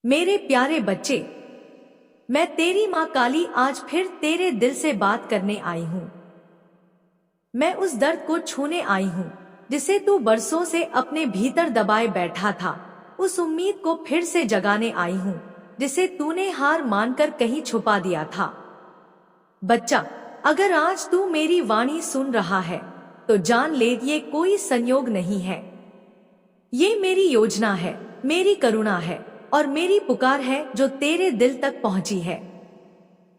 मेरे प्यारे बच्चे, मैं तेरी माँ काली आज फिर तेरे दिल से बात करने आई हूँ। मैं उस दर्द को छूने आई हूँ जिसे तू बरसों से अपने भीतर दबाए बैठा था। उस उम्मीद को फिर से जगाने आई हूँ जिसे तूने हार मानकर कहीं छुपा दिया था। बच्चा, अगर आज तू मेरी वाणी सुन रहा है तो जान ले, ये कोई संयोग नहीं है। ये मेरी योजना है, मेरी करुणा है और मेरी पुकार है जो तेरे दिल तक पहुंची है।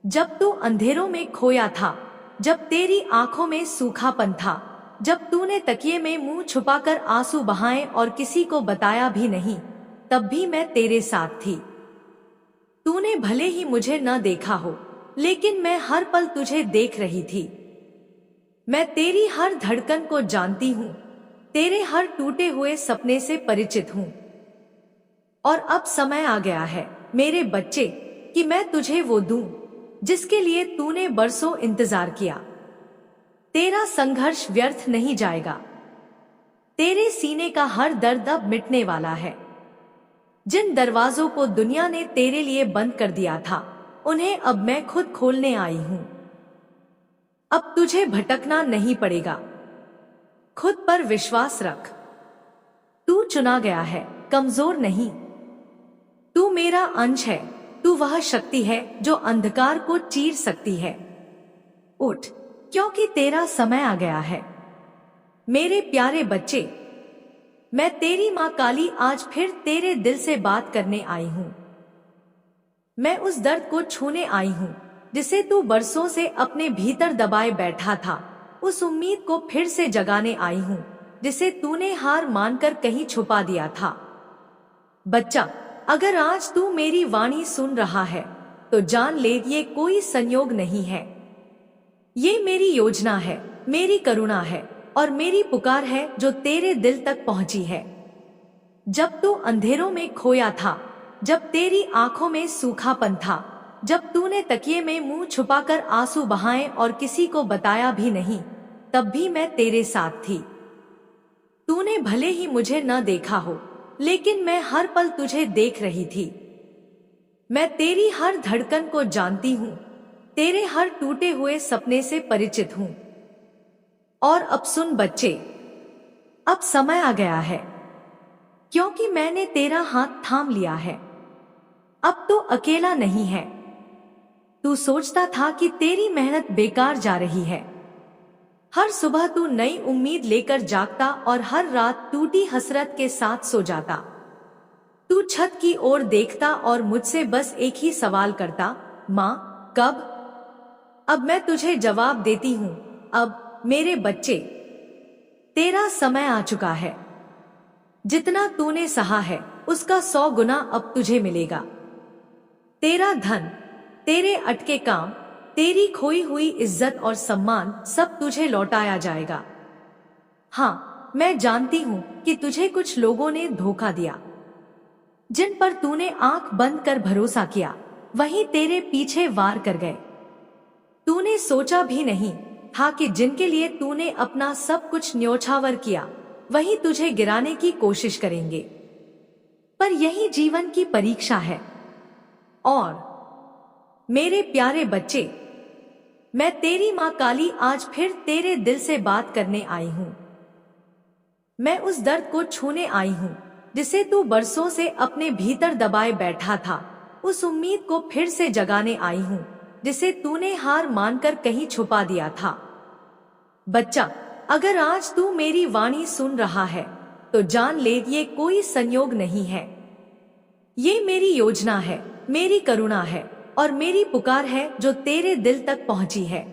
जब तू अंधेरों में खोया था, जब तेरी आंखों में सूखापन था, जब तूने तकिए में मुंह छुपाकर आंसू बहाए और किसी को बताया भी नहीं, तब भी मैं तेरे साथ थी। तूने भले ही मुझे न देखा हो, लेकिन मैं हर पल तुझे देख रही थी। मैं तेरी हर धड़कन को जानती हूँ, तेरे हर टूटे हुए सपने से परिचित हूँ। और अब समय आ गया है मेरे बच्चे कि मैं तुझे वो दूं जिसके लिए तूने बरसों इंतजार किया। तेरा संघर्ष व्यर्थ नहीं जाएगा। तेरे सीने का हर दर्द अब मिटने वाला है। जिन दरवाजों को दुनिया ने तेरे लिए बंद कर दिया था, उन्हें अब मैं खुद खोलने आई हूं। अब तुझे भटकना नहीं पड़ेगा। खुद पर विश्वास रख। तू चुना गया है, कमजोर नहीं। तू मेरा अंश है, तू वह शक्ति है जो अंधकार को चीर सकती है। उठ, क्योंकि तेरा समय आ गया है। मेरे प्यारे बच्चे, मैं तेरी माँ काली आज फिर तेरे दिल से बात करने आई हूँ। मैं उस दर्द को छूने आई हूँ जिसे तू बरसों से अपने भीतर दबाए बैठा था। उस उम्मीद को फिर से जगाने आई हूँ जिसे तूने हार मानकर कहीं छुपा दिया था। बच्चा, अगर आज तू मेरी वाणी सुन रहा है तो जान ले, ये कोई संयोग नहीं है। ये मेरी योजना है, मेरी करुणा है और मेरी पुकार है जो तेरे दिल तक पहुंची है। जब तू अंधेरों में खोया था, जब तेरी आंखों में सूखापन था, जब तूने तकिए में मुंह छुपाकर आंसू बहाए और किसी को बताया भी नहीं, तब भी मैं तेरे साथ थी। तूने भले ही मुझे न देखा हो, लेकिन मैं हर पल तुझे देख रही थी। मैं तेरी हर धड़कन को जानती हूँ, तेरे हर टूटे हुए सपने से परिचित हूँ। और अब सुन बच्चे, अब समय आ गया है, क्योंकि मैंने तेरा हाथ थाम लिया है। अब तो अकेला नहीं है। तू सोचता था कि तेरी मेहनत बेकार जा रही है। हर सुबह तू नई उम्मीद लेकर जागता और हर रात टूटी हसरत के साथ सो जाता। तू छत की ओर देखता और मुझसे बस एक ही सवाल करता, माँ कब? अब मैं तुझे जवाब देती हूँ, अब मेरे बच्चे, तेरा समय आ चुका है। जितना तूने सहा है उसका 100 गुना अब तुझे मिलेगा। तेरा धन, तेरे अटके काम, तेरी खोई हुई इज्जत और सम्मान सब तुझे लौटाया जाएगा। हाँ, मैं जानती हूँ कि तुझे कुछ लोगों ने धोखा दिया। जिन पर तूने आंख बंद कर भरोसा किया, वही तेरे पीछे वार कर गए। तूने सोचा भी नहीं था कि जिनके लिए तूने अपना सब कुछ न्योछावर किया, वही तुझे गिराने की कोशिश करेंगे। पर यही जीवन की परीक्षा है। और मेरे प्यारे बच्चे, मैं तेरी माँ काली आज फिर तेरे दिल से बात करने आई हूँ। मैं उस दर्द को छूने आई हूँ जिसे तू बरसों से अपने भीतर दबाए बैठा था। उस उम्मीद को फिर से जगाने आई हूँ जिसे तूने हार मानकर कहीं छुपा दिया था। बच्चा, अगर आज तू मेरी वाणी सुन रहा है तो जान ले, ये कोई संयोग नहीं है। ये मेरी योजना है, मेरी करुणा है और मेरी पुकार है जो तेरे दिल तक पहुंची है।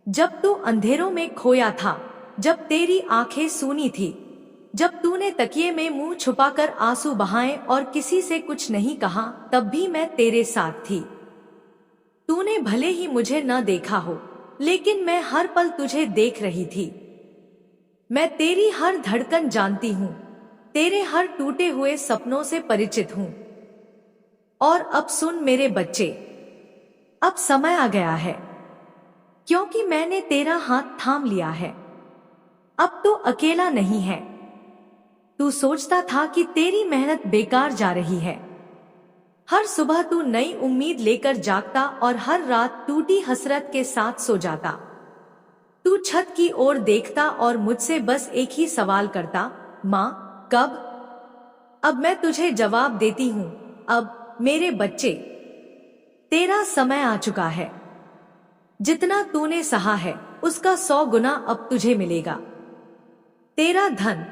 जब तू अंधेरों में खोया था, जब तेरी आंखें सूनी थी, जब तूने तकिए में मुंह छुपाकर आंसू बहाए और किसी से कुछ नहीं कहा, तब भी मैं तेरे साथ थी। तूने भले ही मुझे न देखा हो, लेकिन मैं हर पल तुझे देख रही थी। मैं तेरी हर धड़कन जानती हूँ, तेरे हर टूटे हुए सपनों से परिचित हूँ। और अब सुन मेरे बच्चे, अब समय आ गया है, क्योंकि मैंने तेरा हाथ थाम लिया है। अब तो अकेला नहीं है। तू सोचता था कि तेरी मेहनत बेकार जा रही है। हर सुबह तू नई उम्मीद लेकर जागता और हर रात टूटी हसरत के साथ सो जाता। तू छत की ओर देखता और मुझसे बस एक ही सवाल करता, माँ कब? अब मैं तुझे जवाब देती हूँ, अब मेरे बच्चे, तेरा समय आ चुका है। जितना तूने सहा है उसका 100 गुना अब तुझे मिलेगा। तेरा धन,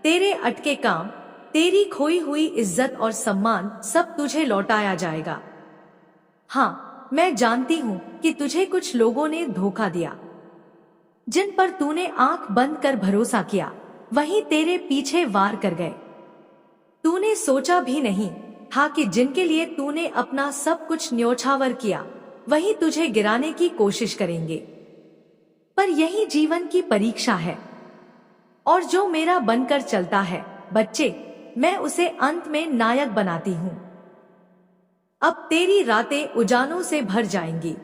तेरे अटके काम, तेरी खोई हुई इज्जत और सम्मान सब तुझे लौटाया जाएगा। हाँ, मैं जानती हूँ कि तुझे कुछ लोगों ने धोखा दिया। जिन पर तूने आंख बंद कर भरोसा किया, वही तेरे पीछे वार कर गए। तूने सोचा भी नहीं था कि जिनके लिए तूने अपना सब कुछ न्योछावर किया, वही तुझे गिराने की कोशिश करेंगे। पर यही जीवन की परीक्षा है, और जो मेरा बनकर चलता है बच्चे, मैं उसे अंत में नायक बनाती हूँ। अब तेरी रातें उजालों से भर जाएंगी,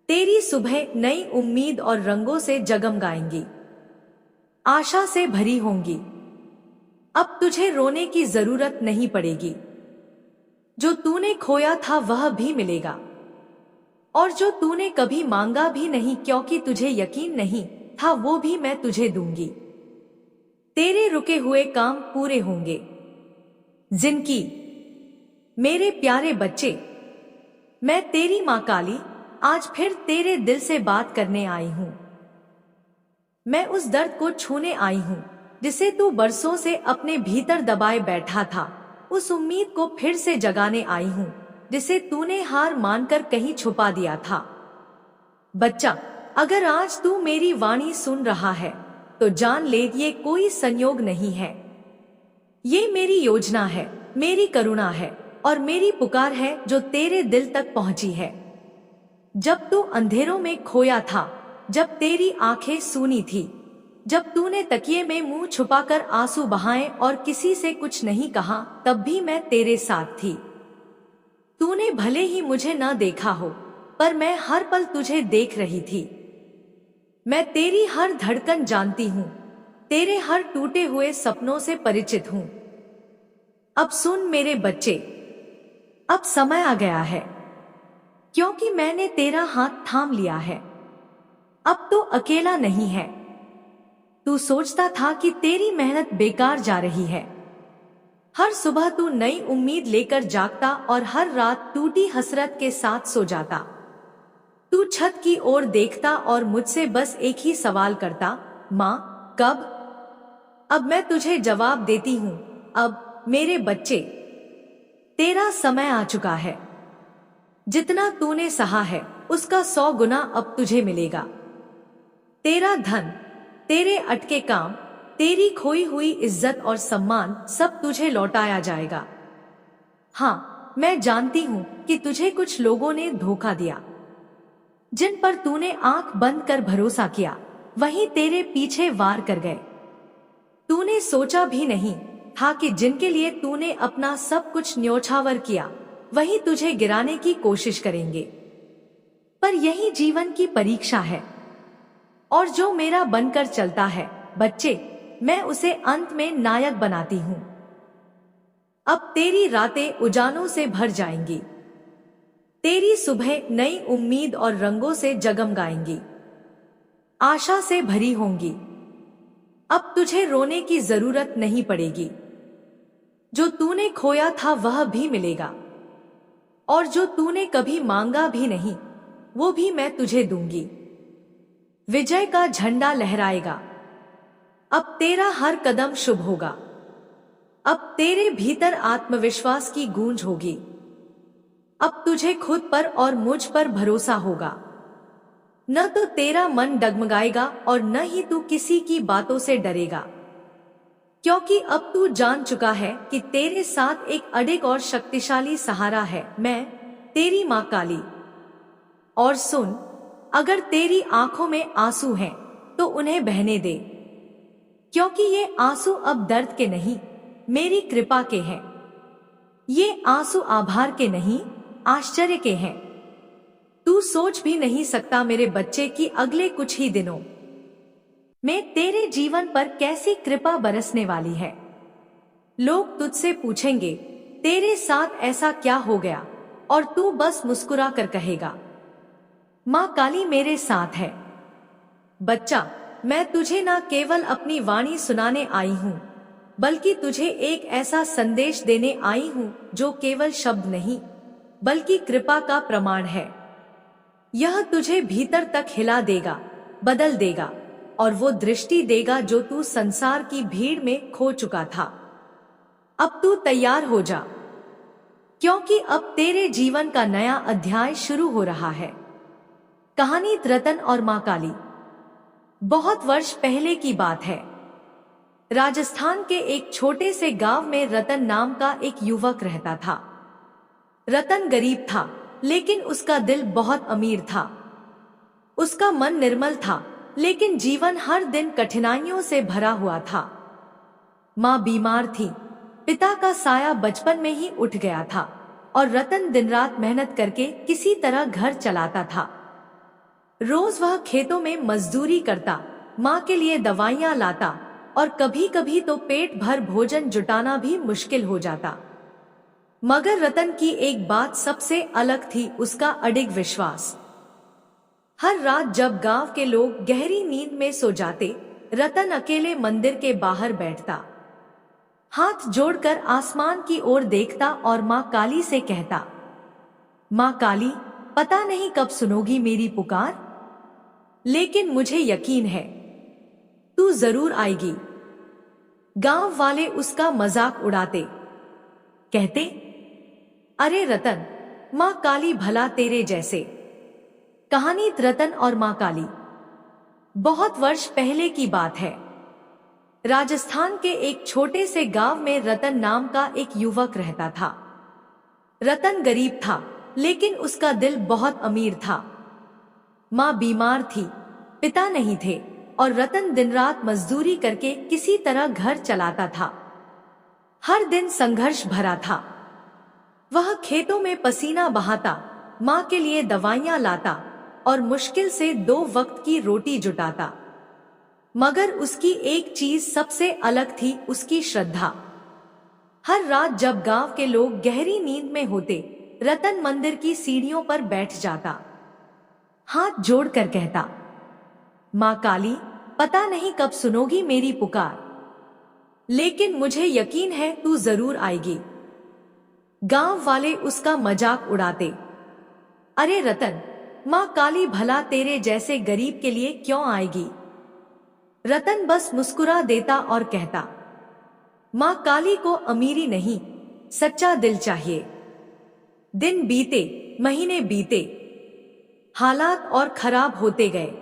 तेरी सुबह नई उम्मीद और रंगों से जगमगाएंगी, आशा से भरी होंगी। अब तुझे रोने की जरूरत नहीं पड़ेगी। जो तूने खोया था वह भी मिलेगा, और जो तूने कभी मांगा भी नहीं क्योंकि तुझे यकीन नहीं था, वो भी मैं तुझे दूंगी। तेरे रुके हुए काम पूरे होंगे। जिनकी, मेरे प्यारे बच्चे, मैं तेरी मां काली आज फिर तेरे दिल से बात करने आई हूं। मैं उस दर्द को छूने आई हूं जिसे तू बरसों से अपने भीतर दबाए बैठा था। उस उम्मीद को फिर से जगाने आई हूं जिसे तूने हार मानकर कहीं छुपा दिया था। बच्चा, अगर आज तू मेरी वाणी सुन रहा है तो जान ले, ये कोई संयोग नहीं है। ये मेरी योजना है, मेरी करुणा है और मेरी पुकार है जो तेरे दिल तक पहुंची है। जब तू अंधेरों में खोया था, जब तेरी आंखें सूनी थी, जब तूने तकिए में मुंह छुपाकर आंसू बहाए और किसी से कुछ नहीं कहा, तब भी मैं तेरे साथ थी। तूने भले ही मुझे न देखा हो, पर मैं हर पल तुझे देख रही थी। मैं तेरी हर धड़कन जानती हूँ, तेरे हर टूटे हुए सपनों से परिचित हूँ। अब सुन मेरे बच्चे, अब समय आ गया है, क्योंकि मैंने तेरा हाथ थाम लिया है। अब तो अकेला नहीं है। तू सोचता था कि तेरी मेहनत बेकार जा रही है। हर सुबह तू नई उम्मीद लेकर जागता और हर रात टूटी हसरत के साथ सो जाता। तू छत की ओर देखता और मुझसे बस एक ही सवाल करता, माँ कब? अब मैं तुझे जवाब देती हूँ, अब मेरे बच्चे, तेरा समय आ चुका है। जितना तूने सहा है उसका 100 गुना अब तुझे मिलेगा। तेरा धन, तेरे अटके काम, तेरी खोई हुई इज्जत और सम्मान सब तुझे लौटाया जाएगा। हाँ, मैं जानती हूँ कि तुझे कुछ लोगों ने धोखा दिया। जिन पर तूने आंख बंद कर भरोसा किया, वही तेरे पीछे वार कर गए। तूने सोचा भी नहीं था कि जिनके लिए तूने अपना सब कुछ न्योछावर किया, वही तुझे गिराने की कोशिश करेंगे। पर यही जीवन की परीक्षा है, और जो मेरा बनकर चलता है बच्चे, मैं उसे अंत में नायक बनाती हूँ। अब तेरी रातें उजालों से भर जाएंगी, तेरी सुबह नई उम्मीद और रंगों से जगमगाएंगी, आशा से भरी होंगी। अब तुझे रोने की जरूरत नहीं पड़ेगी। जो तूने खोया था वह भी मिलेगा, और जो तूने कभी मांगा भी नहीं, वो भी मैं तुझे दूंगी। विजय का झंडा लहराएगा। अब तेरा हर कदम शुभ होगा। अब तेरे भीतर आत्मविश्वास की गूंज होगी। अब तुझे खुद पर और मुझ पर भरोसा होगा। न तो तेरा मन डगमगाएगा और न ही तू किसी की बातों से डरेगा, क्योंकि अब तू जान चुका है कि तेरे साथ एक अडिग और शक्तिशाली सहारा है, मैं तेरी मां काली। और सुन, अगर तेरी आंखों में आंसू हैं, तो उन्हें बहने दे, क्योंकि ये आंसू अब दर्द के नहीं, मेरी कृपा के हैं। ये आंसू आभार के नहीं, आश्चर्य के हैं। तू सोच भी नहीं सकता मेरे बच्चे कि अगले कुछ ही दिनों में तेरे जीवन पर कैसी कृपा बरसने वाली है। लोग तुझसे पूछेंगे, तेरे साथ ऐसा क्या हो गया और तू बस मुस्कुरा कर कहेगा माँ काली मेरे साथ है। बच्चा, मैं तुझे न केवल अपनी वाणी सुनाने आई हूँ, बल्कि तुझे एक ऐसा संदेश देने आई हूँ जो केवल शब्द नहीं बल्कि कृपा का प्रमाण है। यह तुझे भीतर तक हिला देगा, बदल देगा और वो दृष्टि देगा जो तू संसार की भीड़ में खो चुका था। अब तू तैयार हो जा, क्योंकि अब तेरे जीवन का नया अध्याय शुरू हो रहा है। कहानी रतन और माँ काली। बहुत वर्ष पहले की बात है। राजस्थान के एक छोटे से गांव में रतन नाम का एक युवक रहता था। रतन गरीब था, लेकिन उसका दिल बहुत अमीर था। उसका मन निर्मल था, लेकिन जीवन हर दिन कठिनाइयों से भरा हुआ था। माँ बीमार थी, पिता का साया बचपन में ही उठ गया था और रतन दिन रात मेहनत करके किसी तरह घर चलाता था। रोज वह खेतों में मजदूरी करता, माँ के लिए दवाइयाँ लाता और कभी कभी तो पेट भर भोजन जुटाना भी मुश्किल हो जाता। मगर रतन की एक बात सबसे अलग थी, उसका अडिग विश्वास। हर रात जब गांव के लोग गहरी नींद में सो जाते, रतन अकेले मंदिर के बाहर बैठता, हाथ जोड़कर आसमान की ओर देखता और माँ काली से कहता, माँ काली, पता नहीं कब सुनोगी मेरी पुकार, लेकिन मुझे यकीन है तू जरूर आएगी। गांव वाले उसका मजाक उड़ाते, कहते, अरे रतन, माँ काली भला तेरे जैसे। कहानी रतन और माँ काली। बहुत वर्ष पहले की बात है। राजस्थान के एक छोटे से गांव में रतन नाम का एक युवक रहता था। रतन गरीब था, लेकिन उसका दिल बहुत अमीर था। माँ बीमार थी, पिता नहीं थे और रतन दिन रात मजदूरी करके किसी तरह घर चलाता था। हर दिन संघर्ष भरा था। वह खेतों में पसीना बहाता, माँ के लिए दवाइयाँ लाता और मुश्किल से 2 वक्त की रोटी जुटाता। मगर उसकी एक चीज सबसे अलग थी, उसकी श्रद्धा। हर रात जब गांव के लोग गहरी नींद में होते, रतन मंदिर की सीढ़ियों पर बैठ जाता, हाथ जोड़कर कहता, माँ काली, पता नहीं कब सुनोगी मेरी पुकार, लेकिन मुझे यकीन है तू जरूर आएगी। गांव वाले उसका मजाक उड़ाते, अरे रतन, माँ काली भला तेरे जैसे गरीब के लिए क्यों आएगी। रतन बस मुस्कुरा देता और कहता, माँ काली को अमीरी नहीं, सच्चा दिल चाहिए। दिन बीते, महीने बीते, हालात और खराब होते गए।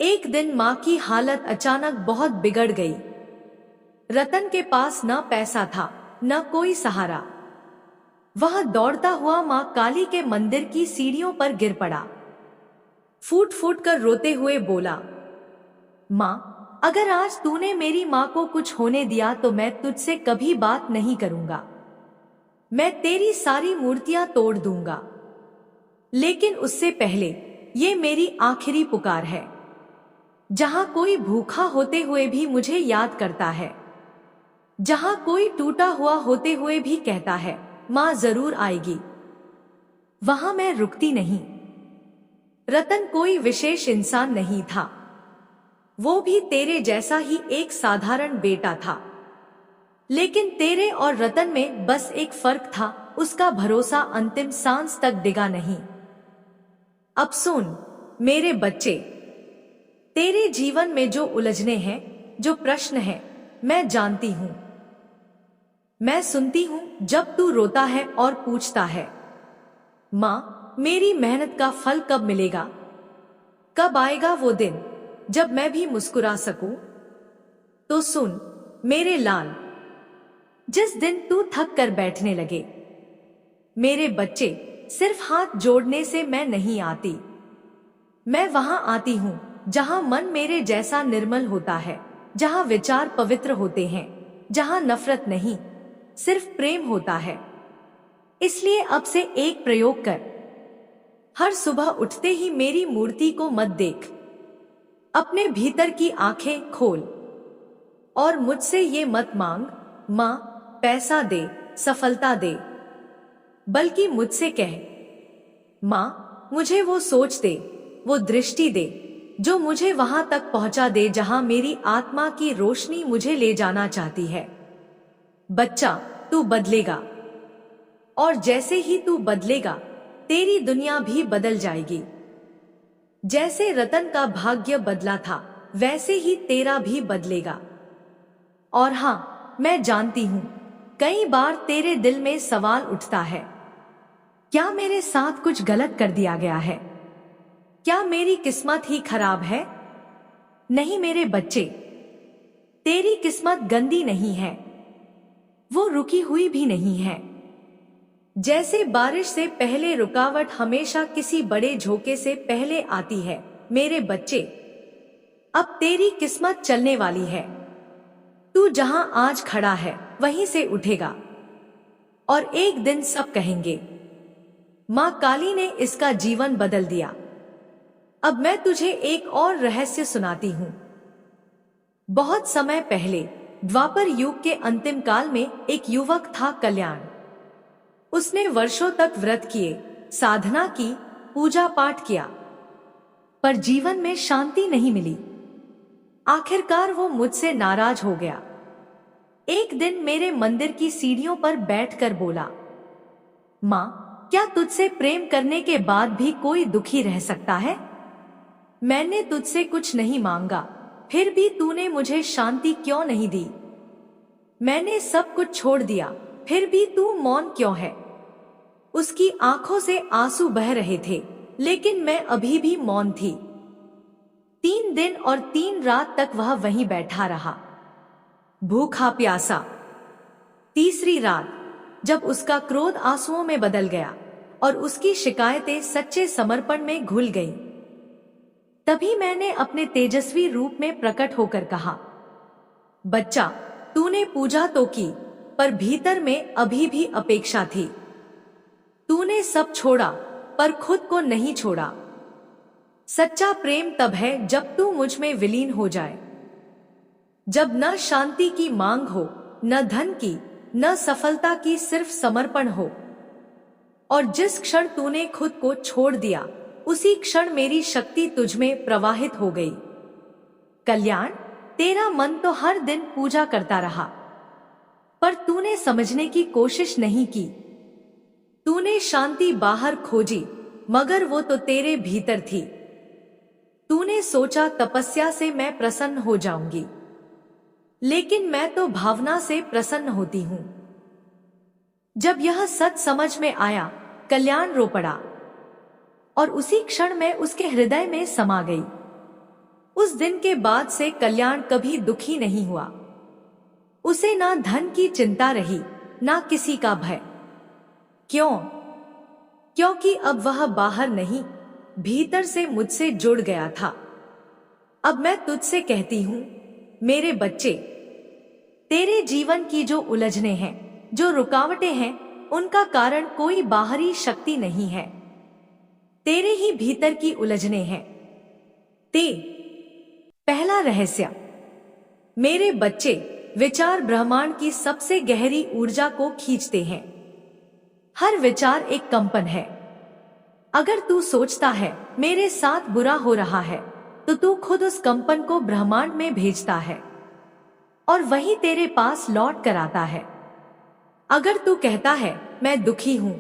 एक दिन माँ की हालत अचानक बहुत बिगड़ गई। रतन के पास न पैसा था, न कोई सहारा। वह दौड़ता हुआ माँ काली के मंदिर की सीढ़ियों पर गिर पड़ा। फूट फूट कर रोते हुए बोला, माँ, अगर आज तूने मेरी माँ को कुछ होने दिया तो मैं तुझसे कभी बात नहीं करूंगा। मैं तेरी सारी मूर्तियां तोड़ दूंगा। लेकिन उससे पहले ये मेरी आखिरी पुकार है। जहां कोई भूखा होते हुए भी मुझे याद करता है, जहां कोई टूटा हुआ होते हुए भी कहता है, माँ जरूर आएगी, वहां मैं रुकती नहीं। रतन कोई विशेष इंसान नहीं था, वो भी तेरे जैसा ही एक साधारण बेटा था। लेकिन तेरे और रतन में बस एक फर्क था, उसका भरोसा अंतिम सांस तक डिगा नहीं। अब सुन मेरे बच्चे, तेरे जीवन में जो उलझने हैं, जो प्रश्न हैं, मैं जानती हूं। मैं सुनती हूं जब तू रोता है और पूछता है, माँ, मेरी मेहनत का फल कब मिलेगा? कब आएगा वो दिन जब मैं भी मुस्कुरा सकूं? तो सुन मेरे लाल, जिस दिन तू थक कर बैठने लगे, मेरे बच्चे, सिर्फ हाथ जोड़ने से मैं नहीं आती। मैं वहां आती हूं जहां मन मेरे जैसा निर्मल होता है, जहां विचार पवित्र होते हैं, जहां नफरत नहीं, सिर्फ प्रेम होता है। इसलिए अब से एक प्रयोग कर, हर सुबह उठते ही मेरी मूर्ति को मत देख, अपने भीतर की आंखें खोल और मुझसे ये मत मांग, माँ पैसा दे, सफलता दे, बल्कि मुझसे कह, माँ मुझे वो सोच दे, वो दृष्टि दे जो मुझे वहां तक पहुंचा दे जहां मेरी आत्मा की रोशनी मुझे ले जाना चाहती है। बच्चा, तू बदलेगा, और जैसे ही तू बदलेगा तेरी दुनिया भी बदल जाएगी। जैसे रतन का भाग्य बदला था वैसे ही तेरा भी बदलेगा। और हाँ, मैं जानती हूं कई बार तेरे दिल में सवाल उठता है, क्या मेरे साथ कुछ गलत कर दिया गया है? क्या मेरी किस्मत ही खराब है? नहीं मेरे बच्चे, तेरी किस्मत गंदी नहीं है, वो रुकी हुई भी नहीं है। जैसे बारिश से पहले रुकावट हमेशा किसी बड़े झोंके से पहले आती है, मेरे बच्चे अब तेरी किस्मत चलने वाली है। तू जहां आज खड़ा है वहीं से उठेगा और एक दिन सब कहेंगे, मां काली ने इसका जीवन बदल दिया। अब मैं तुझे एक और रहस्य सुनाती हूं। बहुत समय पहले द्वापर युग के अंतिम काल में एक युवक था कल्याण। उसने वर्षों तक व्रत किए, साधना की, पूजा पाठ किया, पर जीवन में शांति नहीं मिली। आखिरकार वो मुझसे नाराज हो गया। एक दिन मेरे मंदिर की सीढ़ियों पर बैठकर बोला, मां, क्या तुझसे प्रेम करने के बाद भी कोई दुखी रह सकता है? मैंने तुझसे कुछ नहीं मांगा, फिर भी तूने मुझे शांति क्यों नहीं दी? मैंने सब कुछ छोड़ दिया, फिर भी तू मौन क्यों है? उसकी आंखों से आंसू बह रहे थे, लेकिन मैं अभी भी मौन थी। 3 दिन और 3 रात तक वह वहीं बैठा रहा, भूखा प्यासा। तीसरी रात जब उसका क्रोध आंसुओं में बदल गया और उसकी शिकायतें सच्चे समर्पण में घुल गईं, तभी मैंने अपने तेजस्वी रूप में प्रकट होकर कहा, बच्चा, तूने पूजा तो की, पर भीतर में अभी भी अपेक्षा थी। तूने सब छोड़ा पर खुद को नहीं छोड़ा। सच्चा प्रेम तब है जब तू मुझ में विलीन हो जाए, जब न शांति की मांग हो, न धन की, न सफलता की, सिर्फ समर्पण हो। और जिस क्षण तूने खुद को छोड़ दिया उसी क्षण मेरी शक्ति तुझ में प्रवाहित हो गई। कल्याण, तेरा मन तो हर दिन पूजा करता रहा, पर तूने समझने की कोशिश नहीं की। तूने शांति बाहर खोजी, मगर वो तो तेरे भीतर थी। तूने सोचा तपस्या से मैं प्रसन्न हो जाऊंगी, लेकिन मैं तो भावना से प्रसन्न होती हूं। जब यह सच समझ में आया, कल्याण रो पड़ा और उसी क्षण मैं उसके हृदय में समा गई। उस दिन के बाद से कल्याण कभी दुखी नहीं हुआ। उसे ना धन की चिंता रही, ना किसी का भय। क्यों? क्योंकि अब वह बाहर नहीं, भीतर से मुझसे जुड़ गया था। अब मैं तुझसे कहती हूं, मेरे बच्चे, तेरे जीवन की जो उलझने हैं, जो रुकावटें हैं, उनका कारण कोई बाहरी शक्ति नहीं है, तेरे ही भीतर की उलझने हैं। पहला रहस्य, मेरे बच्चे, विचार ब्रह्मांड की सबसे गहरी ऊर्जा को खींचते हैं। हर विचार एक कंपन है। अगर तू सोचता है मेरे साथ बुरा हो रहा है, तो तू खुद उस कंपन को ब्रह्मांड में भेजता है और वही तेरे पास लौट कर आता है। अगर तू कहता है मैं दुखी हूं,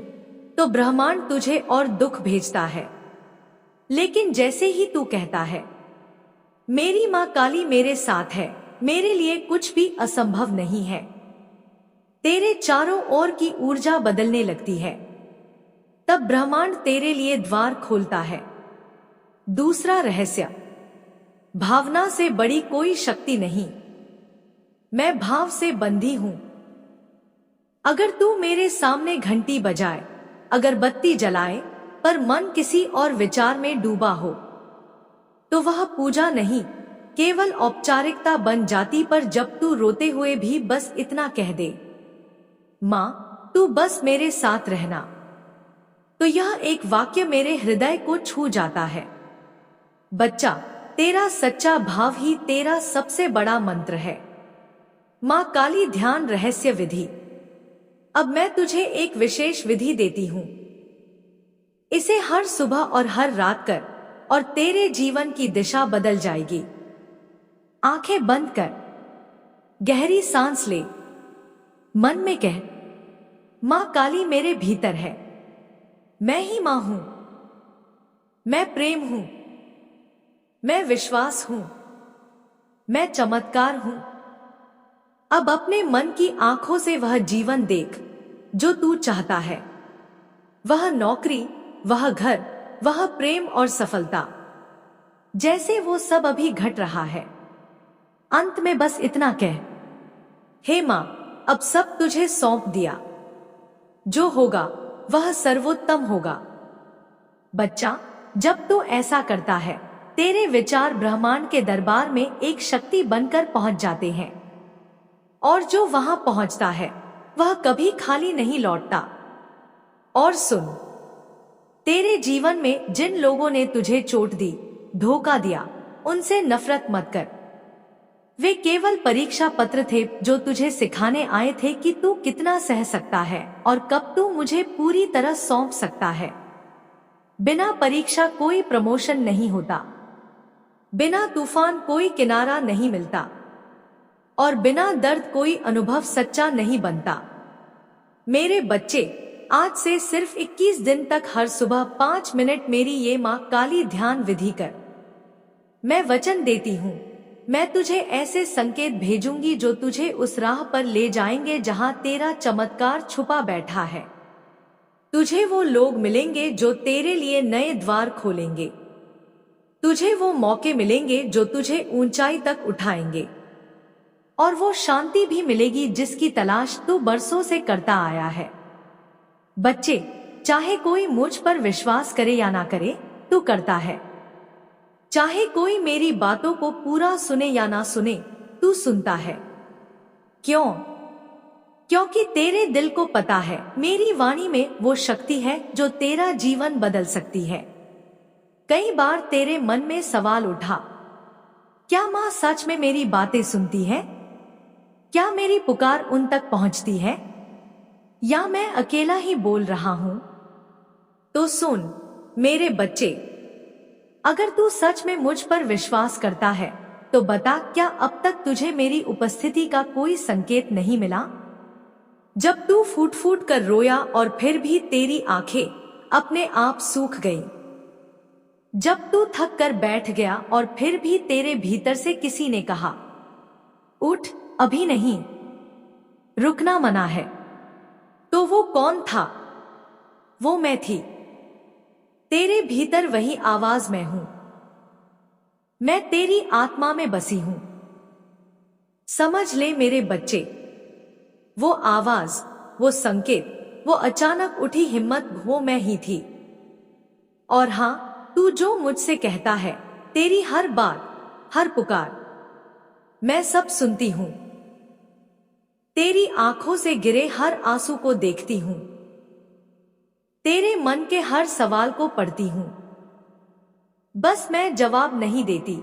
तो ब्रह्मांड तुझे और दुख भेजता है। लेकिन जैसे ही तू कहता है मेरी मां काली मेरे साथ है, मेरे लिए कुछ भी असंभव नहीं है, तेरे चारों ओर की ऊर्जा बदलने लगती है। तब ब्रह्मांड तेरे लिए द्वार खोलता है। दूसरा रहस्य, भावना से बड़ी कोई शक्ति नहीं। मैं भाव से बंधी हूं। अगर तू मेरे सामने घंटी बजाए, अगरबत्ती जलाए, पर मन किसी और विचार में डूबा हो, तो वह पूजा नहीं, केवल औपचारिकता बन जाती। पर जब तू रोते हुए भी बस इतना कह दे, मां, तू बस मेरे साथ रहना, तो यह एक वाक्य मेरे हृदय को छू जाता है। बच्चा, तेरा सच्चा भाव ही तेरा सबसे बड़ा मंत्र है। मां काली ध्यान रहस्य विधि। अब मैं तुझे एक विशेष विधि देती हूं। इसे हर सुबह और हर रात कर और तेरे जीवन की दिशा बदल जाएगी। आंखें बंद कर, गहरी सांस ले, मन में कह, मां काली मेरे भीतर है। मैं ही मां हूं। मैं प्रेम हूं। मैं विश्वास हूं। मैं चमत्कार हूं। अब अपने मन की आंखों से वह जीवन देख जो तू चाहता है। वह नौकरी, वह घर, वह प्रेम और सफलता, जैसे वो सब अभी घट रहा है। अंत में बस इतना कह, हे मां, अब सब तुझे सौंप दिया। जो होगा वह सर्वोत्तम होगा। बच्चा, जब तू ऐसा करता है, तेरे विचार ब्रह्मांड के दरबार में एक शक्ति बनकर पहुंच जाते हैं, और जो वहां पहुंचता है वह कभी खाली नहीं लौटता। और सुन, तेरे जीवन में जिन लोगों ने तुझे चोट दी, धोखा दिया, उनसे नफरत मत कर। वे केवल परीक्षा पत्र थे जो तुझे सिखाने आए थे कि तू कितना सह सकता है और कब तू मुझे पूरी तरह सौंप सकता है। बिना परीक्षा कोई प्रमोशन नहीं होता, बिना तूफान कोई किनारा नहीं मिलता, और बिना दर्द कोई अनुभव सच्चा नहीं बनता। मेरे बच्चे, आज से सिर्फ 21 दिन तक हर सुबह 5 मिनट मेरी ये मां काली ध्यान विधि कर। मैं वचन देती हूँ, मैं तुझे ऐसे संकेत भेजूंगी जो तुझे उस राह पर ले जाएंगे जहां तेरा चमत्कार छुपा बैठा है। तुझे वो लोग मिलेंगे जो तेरे लिए नए द्वार खोलेंगे। तुझे वो मौके मिलेंगे जो तुझे ऊंचाई तक उठाएंगे, और वो शांति भी मिलेगी जिसकी तलाश तू बरसों से करता आया है। बच्चे, चाहे कोई मुझ पर विश्वास करे या ना करे, तू करता है। चाहे कोई मेरी बातों को पूरा सुने या ना सुने, तू सुनता है। क्यों? क्योंकि तेरे दिल को पता है मेरी वाणी में वो शक्ति है जो तेरा जीवन बदल सकती है। कई बार तेरे मन में सवाल उठा, क्या मां सच में मेरी बातें सुनती है? क्या मेरी पुकार उन तक पहुंचती है, या मैं अकेला ही बोल रहा हूं? तो सुन मेरे बच्चे, अगर तू सच में मुझ पर विश्वास करता है तो बता, क्या अब तक तुझे मेरी उपस्थिति का कोई संकेत नहीं मिला? जब तू फूट फूट कर रोया और फिर भी तेरी आंखें अपने आप सूख गईं। जब तू थक कर बैठ गया और फिर भी तेरे भीतर से किसी ने कहा, उठ, अभी नहीं, रुकना मना है। तो वो कौन था? वो मैं थी। तेरे भीतर वही आवाज मैं हूं। मैं तेरी आत्मा में बसी हूं। समझ ले मेरे बच्चे, वो आवाज, वो संकेत, वो अचानक उठी हिम्मत, वो मैं ही थी। और हां, तू जो मुझसे कहता है, तेरी हर बात, हर पुकार, मैं सब सुनती हूं। तेरी आंखों से गिरे हर आंसू को देखती हूं। तेरे मन के हर सवाल को पढ़ती हूं। बस मैं जवाब नहीं देती,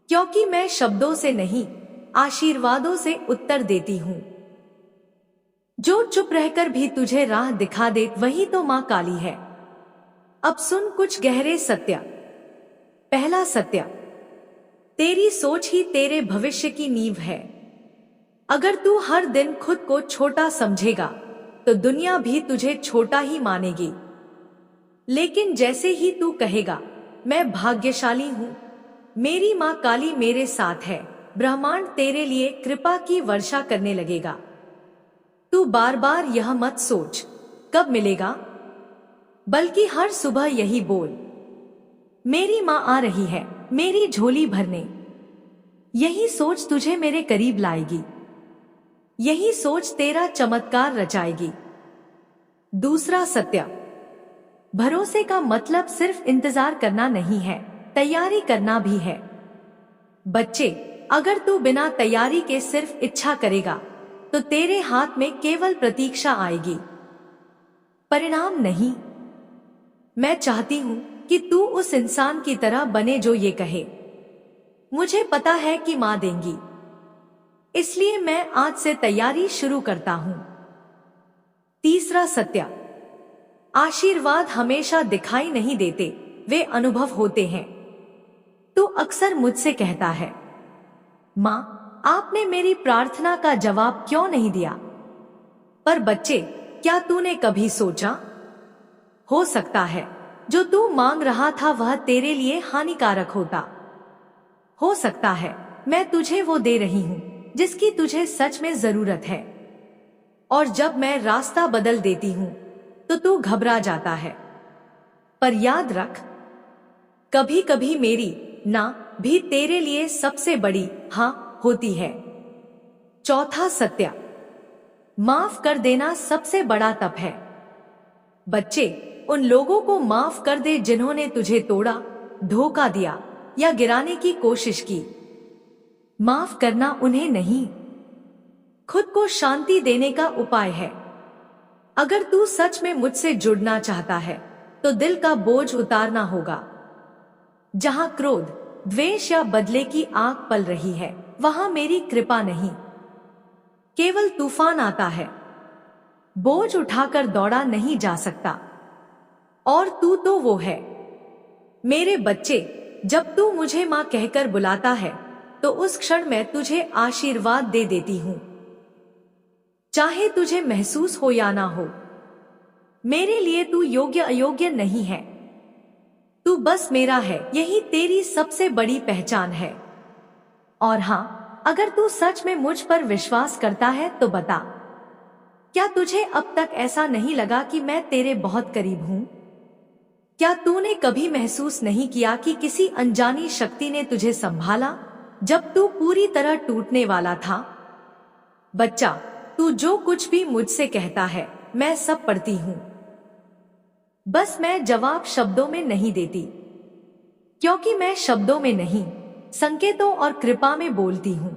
क्योंकि मैं शब्दों से नहीं, आशीर्वादों से उत्तर देती हूं। जो चुप रहकर भी तुझे राह दिखा दे, वही तो मां काली है। अब सुन कुछ गहरे सत्य। पहला सत्य, तेरी सोच ही तेरे भविष्य की नींव है। अगर तू हर दिन खुद को छोटा समझेगा तो दुनिया भी तुझे छोटा ही मानेगी। लेकिन जैसे ही तू कहेगा, मैं भाग्यशाली हूं, मेरी मां काली मेरे साथ है, ब्रह्मांड तेरे लिए कृपा की वर्षा करने लगेगा। तू बार बार यह मत सोच कब मिलेगा, बल्कि हर सुबह यही बोल, मेरी मां आ रही है मेरी झोली भरने। यही सोच तुझे मेरे करीब लाएगी। यही सोच तेरा चमत्कार रचाएगी। दूसरा सत्य, भरोसे का मतलब सिर्फ इंतजार करना नहीं है, तैयारी करना भी है। बच्चे, अगर तू बिना तैयारी के सिर्फ इच्छा करेगा तो तेरे हाथ में केवल प्रतीक्षा आएगी, परिणाम नहीं। मैं चाहती हूं कि तू उस इंसान की तरह बने जो ये कहे, मुझे पता है कि मां देंगी, इसलिए मैं आज से तैयारी शुरू करता हूं। तीसरा सत्य, आशीर्वाद हमेशा दिखाई नहीं देते, वे अनुभव होते हैं। तू अक्सर मुझसे कहता है, माँ, आपने मेरी प्रार्थना का जवाब क्यों नहीं दिया? पर बच्चे, क्या तूने कभी सोचा, हो सकता है जो तू मांग रहा था वह तेरे लिए हानिकारक होता। हो सकता है मैं तुझे वो दे रही हूँ जिसकी तुझे सच में जरूरत है। और जब मैं रास्ता बदल देती हूँ तो तू घबरा जाता है। पर याद रख, कभी कभी मेरी ना भी तेरे लिए सबसे बड़ी हाँ होती है। चौथा सत्य, माफ कर देना सबसे बड़ा तप है। बच्चे, उन लोगों को माफ कर दे जिन्होंने तुझे तोड़ा, धोखा दिया या गिराने की कोशिश की। माफ करना उन्हें नहीं, खुद को शांति देने का उपाय है। अगर तू सच में मुझसे जुड़ना चाहता है तो दिल का बोझ उतारना होगा। जहां क्रोध, द्वेष या बदले की आग पल रही है, वहां मेरी कृपा नहीं, केवल तूफान आता है। बोझ उठाकर दौड़ा नहीं जा सकता, और तू तो वो है। मेरे बच्चे, जब तू मुझे माँ कहकर बुलाता है तो उस क्षण मैं तुझे आशीर्वाद दे देती हूँ, चाहे तुझे महसूस हो या ना हो। मेरे लिए तू योग्य अयोग्य नहीं है, तू बस मेरा है, यही तेरी सबसे बड़ी पहचान है। और हाँ, अगर तू सच में मुझ पर विश्वास करता है तो बता, क्या तुझे अब तक ऐसा नहीं लगा कि मैं तेरे बहुत करीब हूँ? क्या तूने कभी महसूस नहीं किया कि किसी अनजानी शक्ति ने तुझे संभाला जब तू पूरी तरह टूटने वाला था? बच्चा, तू जो कुछ भी मुझसे कहता है मैं सब पढ़ती हूँ, बस मैं जवाब शब्दों में नहीं देती, क्योंकि मैं शब्दों में नहीं, संकेतों और कृपा में बोलती हूँ।